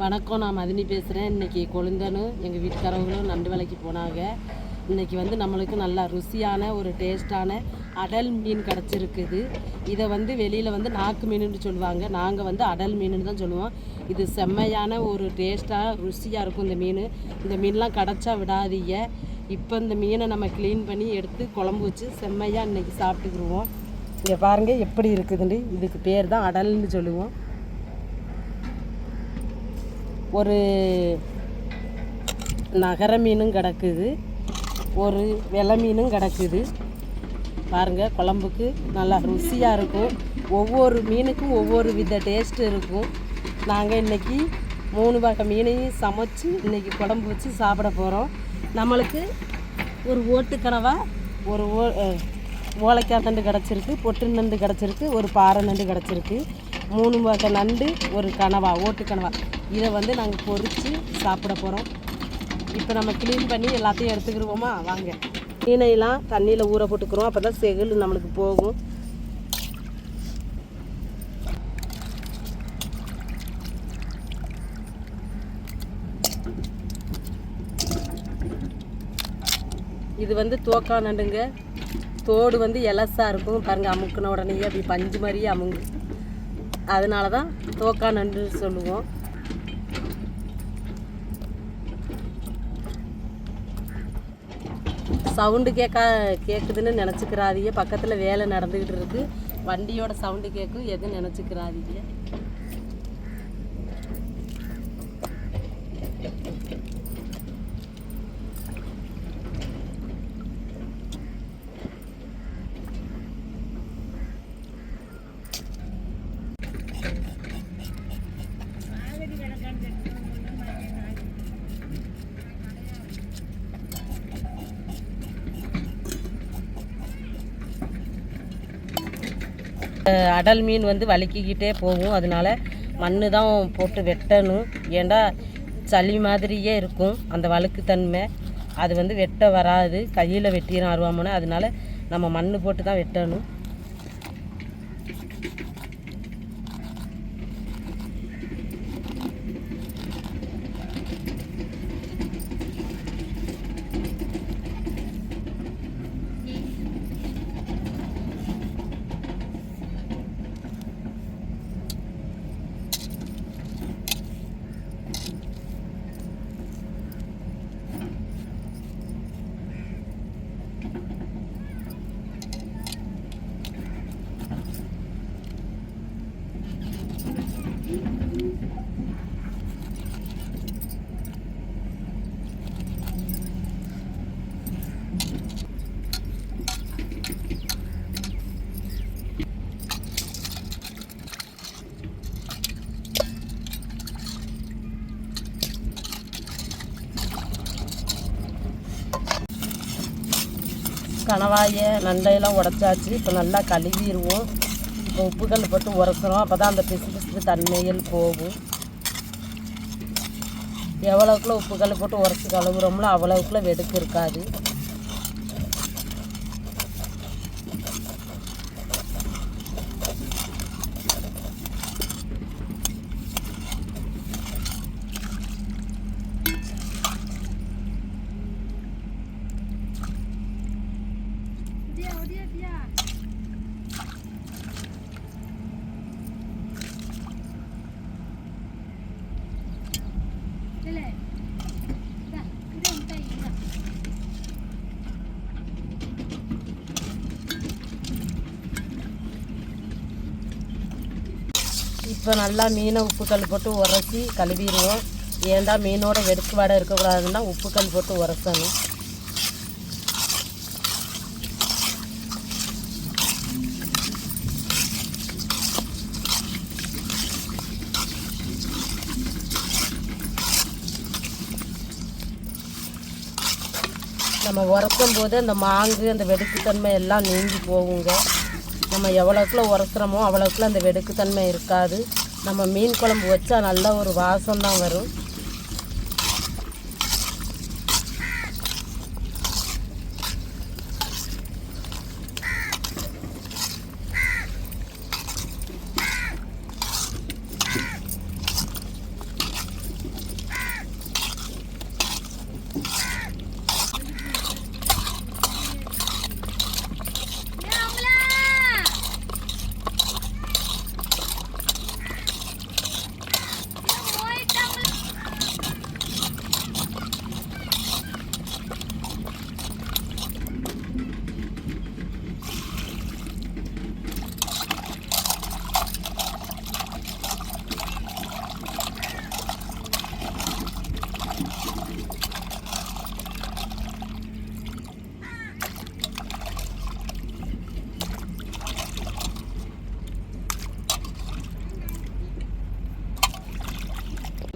வணக்கம், நான் மதினி பேசுகிறேன். இன்றைக்கி கொழுந்தனும் எங்கள் வீட்டுக்காரவங்களும் நண்டு விலைக்கு போனாங்க. இன்றைக்கி வந்து நம்மளுக்கு நல்லா ருசியான ஒரு டேஸ்ட்டான அடல் மீன் கிடச்சிருக்குது. இதை வந்து வெளியில் வந்து நாக்கு மீனுன்னு சொல்லுவாங்க, நாங்கள் வந்து அடல் மீனுன்னு தான் சொல்லுவோம். இது செம்மையான ஒரு டேஸ்ட்டாக ருசியாக இருக்கும். இந்த மீன்லாம் கிடச்சா விடாதீங்க. இப்போ இந்த மீனை நம்ம க்ளீன் பண்ணி எடுத்து குழம்பு வச்சு செம்மையாக இன்றைக்கி சாப்பிட்டுக்குருவோம். இங்கே பாருங்கள் எப்படி இருக்குதுன்னு. இதுக்கு பேர் தான் அடல்னு சொல்லுவோம். ஒரு நகர மீனும் கிடக்குது, ஒரு வெலை மீனும் கிடக்குது. பாருங்கள், குழம்புக்கு நல்லா ருசியாக இருக்கும். ஒவ்வொரு மீனுக்கும் ஒவ்வொரு வித டேஸ்ட்டு இருக்கும். நாங்கள் இன்றைக்கி 3 வகை மீனையும் சமைச்சு இன்றைக்கி குழம்பு வச்சு சாப்பிட போகிறோம். நம்மளுக்கு ஒரு ஓட்டுக்கனவா, ஒரு ஓலைக்காய் நண்டு கிடச்சிருக்கு, பொட்டு நண்டு கிடச்சிருக்கு, ஒரு பாறை நண்டு கிடச்சிருக்கு. 3 வகை நண்டு, ஒரு கனவா, ஓட்டுக்கனவா. இதை வந்து நாங்கள் பொரித்து சாப்பிட போகிறோம். இப்போ நம்ம க்ளீன் பண்ணி எல்லாத்தையும் எடுத்துக்கிடுவோமா? வாங்க. மீனையெல்லாம் தண்ணியில் ஊற போட்டுக்கிறோம், அப்போ தான் செகுல் நம்மளுக்கு போகும். இது வந்து தோக்கா நண்டுங்க. தோடு வந்து எலசாக இருக்கும் பாருங்கள். அமுக்குன உடனே அப்படி பஞ்சு மாதிரியே அமுங்கு. அதனால தான் தோக்கா நண்டு சொல்லுவோம். சவுண்டு கேட்குதுன்னு நினச்சிக்கிறாதீங்க. பக்கத்தில் வேலை நடந்துக்கிட்டு இருக்குது, வண்டியோட சவுண்டு கேட்கும், எதுவும் நினச்சிக்கிறாதீங்க. அடல் மீன் வந்து வலிக்கிக்கிட்டே போகும், அதனால மண் தான் போட்டு வெட்டணும். ஏண்டா சளி மாதிரியே இருக்கும் அந்த வழுக்கு தன்மை, அது வந்து வெட்ட வராது. கையில் வெட்டிடும் அருவாமனை, அதனால நம்ம மண் போட்டு தான் வெட்டணும். கணவாயை நண்டையெல்லாம் உடச்சாச்சு. இப்போ நல்லா கழுவிடுவோம். இப்போ உப்புக்கல் போட்டு உரசுறோம், அப்போ தான் அந்த பிசு தன்மைகள் போகும். எவ்வளோக்குள்ள உப்புக்கல் போட்டு உரசி கழுவுறோம்ல அவ்வளோக்குள்ள வெடுக்கு இருக்காது. இப்போ நல்லா மீனை உப்புக்கல் போட்டு உரசி கழுவிடுவோம். ஏண்டா மீனோட வெடுக்கு வாடை இருக்கக்கூடாதுன்னா உப்புக்கல் போட்டு உரசணும். நம்ம உரசும் போது அந்த மாங்கு, அந்த வெடுக்குத்தன்மை எல்லாம் நீங்கி போகுங்க. நம்ம எவ்வளோக்குள்ள உரசுறோமோ அவ்வளோக்குள்ள அந்த வெடுக்குத்தன்மை இருக்காது. நம்ம மீன் குழம்பு வச்சா நல்ல ஒரு வாசம் தான் வரும்.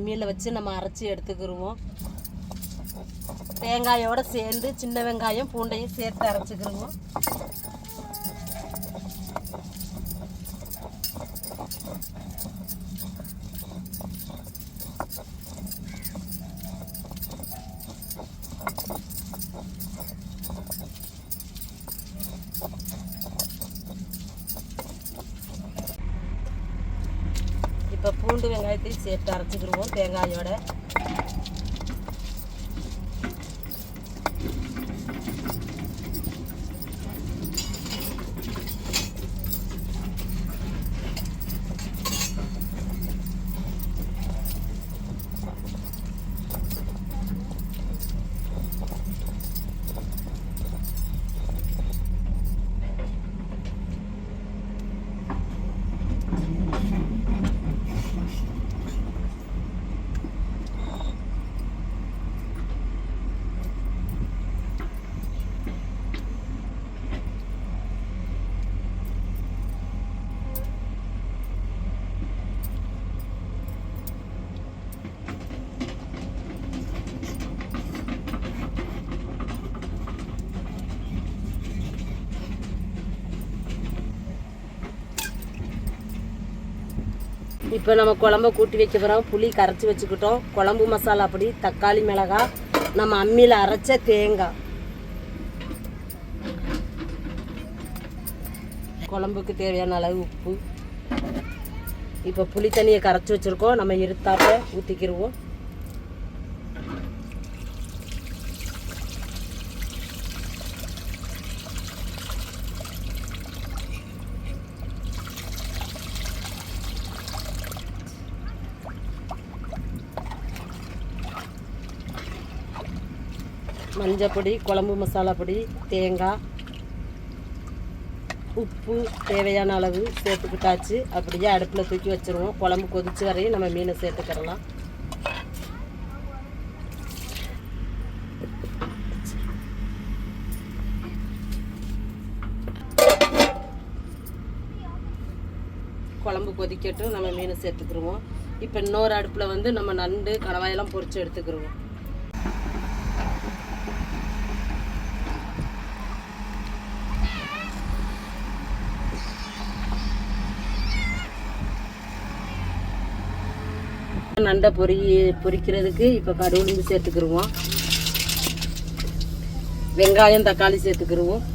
அம்மியில் வச்சு நம்ம அரைச்சி எடுத்துக்கிடுவோம். தேங்காயோடு சேர்ந்து சின்ன வெங்காயம் பூண்டையும் சேர்த்து அரைச்சிக்கிடுவோம். இப்போ பூண்டு வெங்காயத்தையும் சேர்த்து அரைச்சிக்கிடுவோம் தேங்காயோட. இப்போ நம்ம குழம்ப கூட்டி வைக்க போகிறோம். புளி கரைச்சி வச்சுக்கிட்டோம். குழம்பு மசாலா பொடி, தக்காளி, மிளகாய், நம்ம அம்மியில் அரைச்ச தேங்காய், குழம்புக்கு தேவையான அளவு உப்பு. இப்போ புளி தண்ணியை கரைச்சி வச்சுருக்கோம். நம்ம இருத்தாப்ப ஊற்றிக்கிடுவோம். மஞ்சள் பொடி, குழம்பு மசாலா பொடி, தேங்காய், உப்பு தேவையான அளவு சேர்த்துக்கிட்டாச்சு. அப்படியே அடுப்பில் தூக்கி வச்சுருவோம். குழம்பு கொதிச்சு வரையும் நம்ம மீனை சேர்த்துக்கிடலாம். குழம்பு கொதிக்கட்டும், நம்ம மீனை சேர்த்துக்கிடுவோம். இப்போ இன்னொரு அடுப்பில் வந்து நம்ம நண்டு கணவாயெல்லாம் பொரிச்சு எடுத்துக்கிடுவோம். நண்டை பொரிக்கிறதுக்கு இப்போ கடுகு சேர்த்துக்கிடுவோம். வெங்காயம், தக்காளி சேர்த்துக்கிடுவோம்.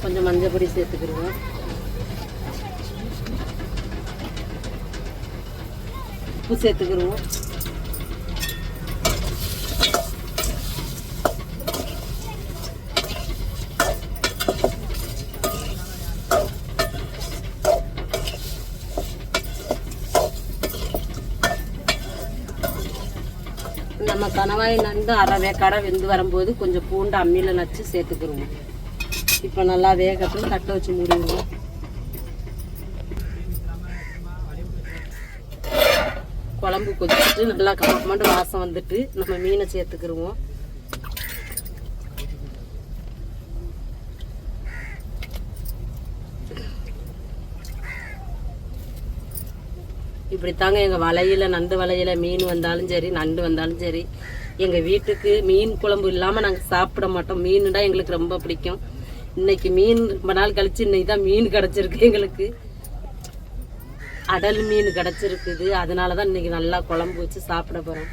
கொஞ்சம் மஞ்சள் பொடி சேர்த்துக்கிடுவோம். உப்பு சேர்த்துக்கிடுவோம். நம்ம கணவாய் நண்டு அரை வேக்காடை வெந்து வரும்போது கொஞ்சம் பூண்டு அம்மியில் நச்சு சேர்த்துக்கிடுவோம். இப்போ நல்லா வேகட்டும், தட்டை வச்சு மூடிடுவோம். குழம்பு கொதிச்சுட்டு நல்லா கமக்கமாட்டு வாசம் வந்துட்டு நம்ம மீனை சேர்த்துக்கிடுவோம். இப்படித்தாங்க எங்கள் வலையில், நண்டு வலையில் மீன் வந்தாலும் சரி, நண்டு வந்தாலும் சரி, எங்கள் வீட்டுக்கு மீன் குழம்பு இல்லாமல் நாங்கள் சாப்பிட மாட்டோம். மீனுடா எங்களுக்கு ரொம்ப பிடிக்கும். இன்னைக்கு மீன் ரொம்ப நாள் கழிச்சு இன்னைக்கு தான் மீன் கிடச்சிருக்கு. எங்களுக்கு அடல் மீன் கிடச்சிருக்குது. அதனால தான் இன்னைக்கு நல்லா குழம்பு வச்சு சாப்பிட போகிறோம்.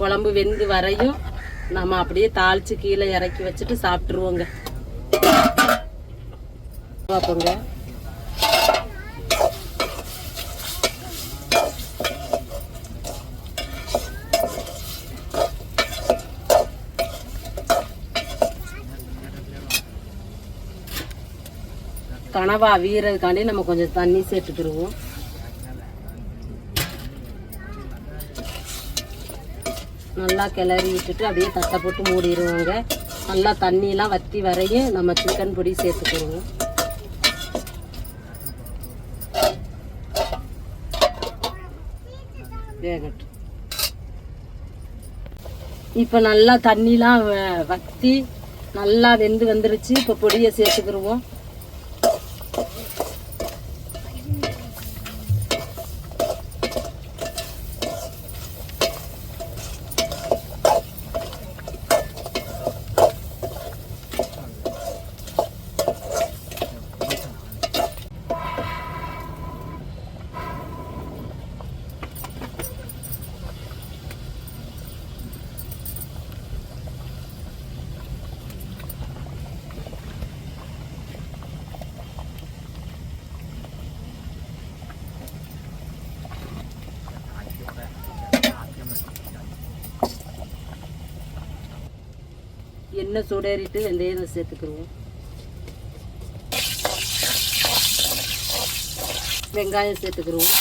குழம்பு வெந்து வரையும் நம்ம அப்படியே தாளித்து கீழே இறக்கி வச்சுட்டு சாப்பிட்ருவோங்க. பார்ப்போங்க. கனவா அவியறதுக்காண்டி நம்ம கொஞ்சம் தண்ணி சேர்த்துக்கிடுவோம். நல்லா கிளறி விட்டுட்டு அப்படியே தட்டை போட்டு மூடிடுவோங்க. நல்லா தண்ணியெலாம் வற்றி வரையும் நம்ம சிக்கன் பொடி சேர்த்துக்கிடுவோம். வேகட்டும். இப்போ நல்லா தண்ணிலாம் வற்றி நல்லா வெந்து வந்துருச்சு. இப்போ பொடியை சேர்த்துக்கிடுவோம். எண்ணெய் சூடேறிட்டு வெந்தயம் சேர்த்துக்குருவோம். வெங்காயம் சேர்த்துக்குருவோம்.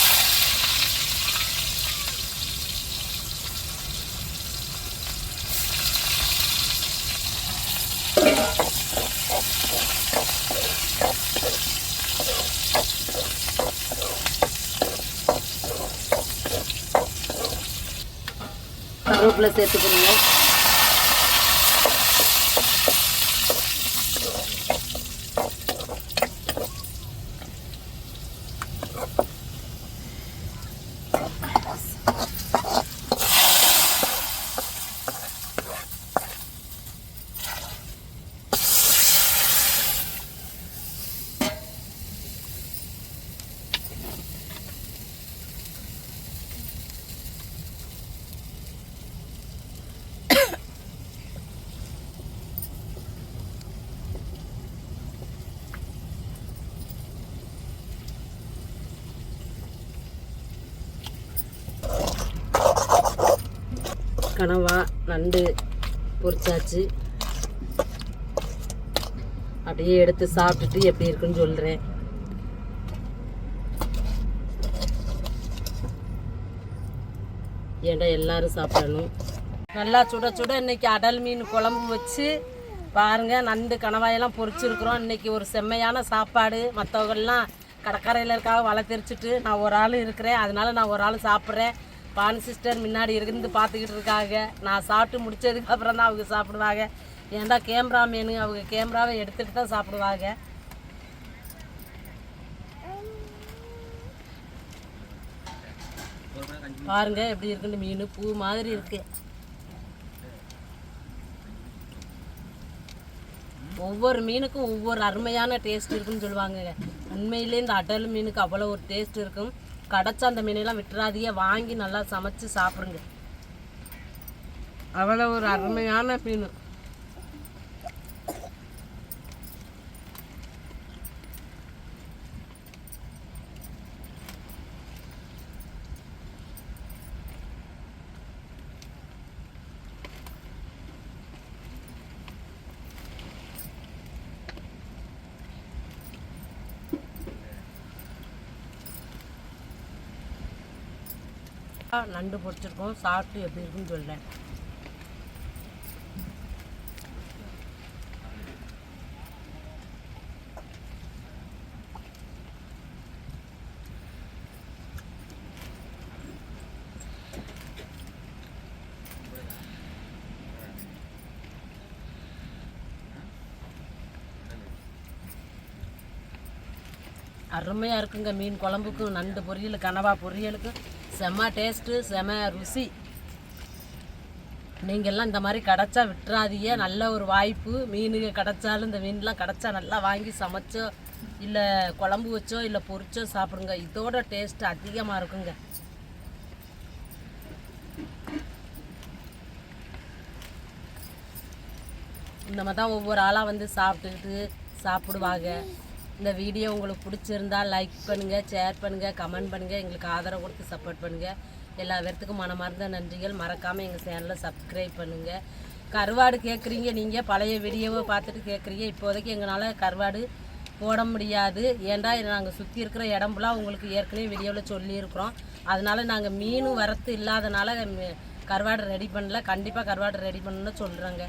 கருவேப்பிலை சேர்த்துக்குருவோம். கனவா நண்டு பொரிச்சாச்சு. அப்படியே எடுத்து சாப்பிட்டுட்டு எப்படி இருக்குன்னு சொல்கிறேன். ஏன்டா எல்லாரும் சாப்பிடணும். நல்லா சுட சுட இன்னைக்கு அடல் மீன் குழம்பு வச்சு பாருங்கள். நண்டு கணவாயெல்லாம் பொரிச்சிருக்கிறோம். இன்றைக்கி ஒரு செம்மையான சாப்பாடு. மற்றவங்கள்லாம் கடற்கரையில் இருக்காக வலை தெரிச்சிட்டு நான் ஒரு ஆள் இருக்கிறேன். அதனால நான் ஒரு ஆள் சாப்பிட்றேன். பான் சிஸ்டர் முன்னாடி இருந்து பார்த்துக்கிட்டு இருக்காங்க. நான் சாப்பிட்டு முடித்ததுக்கு அப்புறம் தான் அவங்க சாப்பிடுவாங்க. ஏன்டா கேமரா மேனு அவங்க கேமராவை எடுத்துகிட்டு தான் சாப்பிடுவாங்க. பாருங்க எப்படி இருக்குன்னு. மீன் பூ மாதிரி இருக்கு. ஒவ்வொரு மீனுக்கும் ஒவ்வொரு அருமையான டேஸ்ட் இருக்குன்னு சொல்லுவாங்க. உண்மையிலே இந்த அடல் மீனுக்கு அவ்வளோ ஒரு டேஸ்ட் இருக்கும். கடைச்சா அந்த மீனெல்லாம் விட்டுறாதீங்க. வாங்கி நல்லா சமைச்சு சாப்பிடுங்க. அவ்வளோ ஒரு அருமையான மீன். நண்டு பொரிச்சிருக்கோம். சாப்பிட்டு எப்படி இருக்குன்னு சொல்கிறேன். அருமையாக இருக்குங்க. மீன் குழம்புக்கும் நண்டு பொரியல் கனவா பொரியலுக்கும் செம்ம டேஸ்ட்டு, செம ருசி. நீங்கள்லாம் இந்த மாதிரி கிடச்சா விட்டுறாதீங்க. நல்ல ஒரு வாய்ப்பு. மீனுங்க கிடச்சாலும் இந்த மீன்லாம் கிடச்சா நல்லா வாங்கி சமைச்சோ இல்லை குழம்பு வச்சோ இல்லை பொரிச்சோ சாப்பிடுங்க. இதோட டேஸ்ட்டு அதிகமாக இருக்குங்க. இந்த மாதிரி தான் ஒவ்வொரு ஆளாக வந்து சாப்பிட்டுக்கிட்டு சாப்பிடுவாங்க. இந்த வீடியோ உங்களுக்கு பிடிச்சிருந்தா லைக் பண்ணுங்கள், ஷேர் பண்ணுங்கள், கமெண்ட் பண்ணுங்கள், எங்களுக்கு ஆதரவு கொடுத்து சப்போர்ட் பண்ணுங்கள். எல்லா பேர்த்துக்கும் மனமார்ந்த நன்றிகள். மறக்காமல் எங்கள் சேனலை சப்ஸ்கிரைப் பண்ணுங்கள். கருவாடு கேட்குறீங்க, நீங்கள் பழைய வீடியோவை பார்த்துட்டு கேட்குறீங்க. இப்போதைக்கு எங்களால் கருவாடு போட முடியாது. ஏன்டா நாங்கள் சுற்றி இருக்கிற இடம்புலாம் உங்களுக்கு ஏற்கனவே வீடியோவில் சொல்லியிருக்கிறோம். அதனால் நாங்கள் மீனும் வரத்து இல்லாதனால கருவாடு ரெடி பண்ணல. கண்டிப்பாக கருவாடு ரெடி பண்ணணும்னு சொல்கிறோங்க.